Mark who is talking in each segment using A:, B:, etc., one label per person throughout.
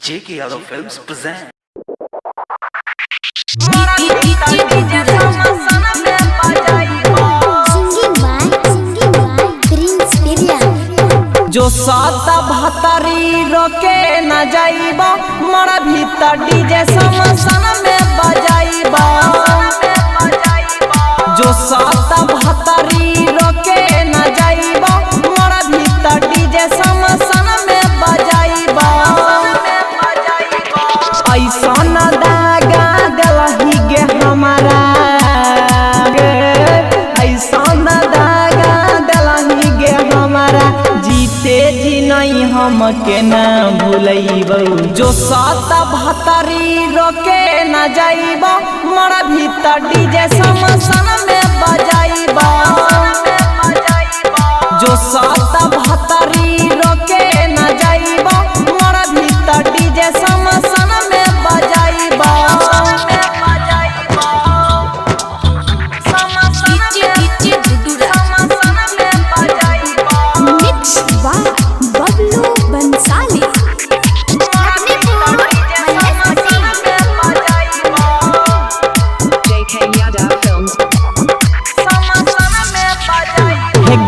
A: J.K. Yadav Films present.
B: जो सात भतरी रोके न जाइबा मरा भीतर डीजे समसन में बजाइबा। जो सात भतरी रोके न जाइबा मरा भीतर डीजे समसन में बजाइबा। ऐसा न दागा दिलही गे हमारा, ऐसा न दागा दिलही गे हमारा, जीते जी नहीं हम के न भूलैबो। जो सात भतरी रोके न जाइबा मरा भीतर डीजे समसन में बजाइबा। जो सात भतरी रोके न जाइबा मरा भीतर डीजे समसन में बजाइबा।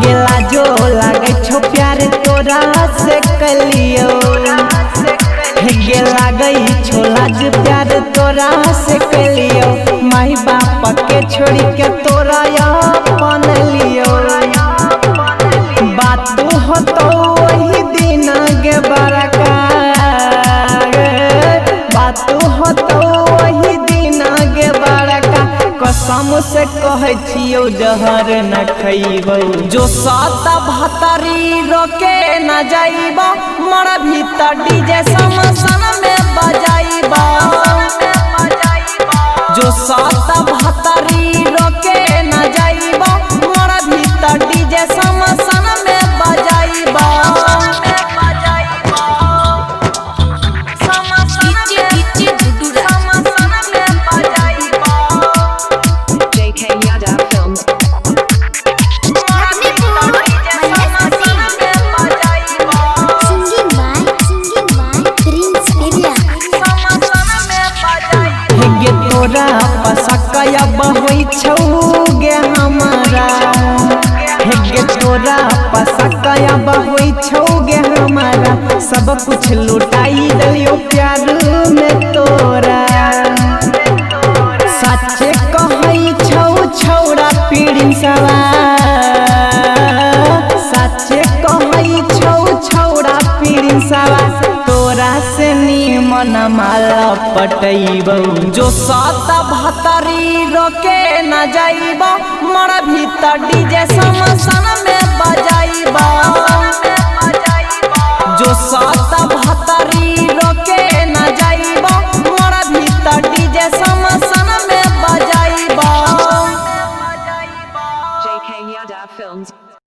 B: गेला जो लागे छो प्यार तोरा से कलियो, हे लागे छो लाज प्यार तोरा से कलियो। माई बाप के छोड़ी के तोरा अपन लियो। बात हो तो वही दिन गे बरका, बात हो तो वही दिन गे बरका। कसम से कहे छियो जहर न खइबो। जो सात भतरी रोके न जाइबा मरा भीतर डीजे समसन में बजाइबा। जो सात भतरी रोके न जाइबा मरा भीतर डीजे समसन में बजाइबा। तोरा पसकया बहोई छौ गे हमारा, हे तोरा पसकया बहोई छौ गे हमारा। सब कुछ लुटाई दियो प्यार में तोरा। सच्चे कहई छौ छौड़ा पीड़िन सवा, सच्चे कहई छौ छौड़ा पीड़िन सवा। तोरा से निमन माला पटैबो। जो सात भतरी रोके न जाइबा मरा भीतर डीजे समसन में बजाइबा। जो सात भतरी रोके न जाइबा मरा भीतर डीजे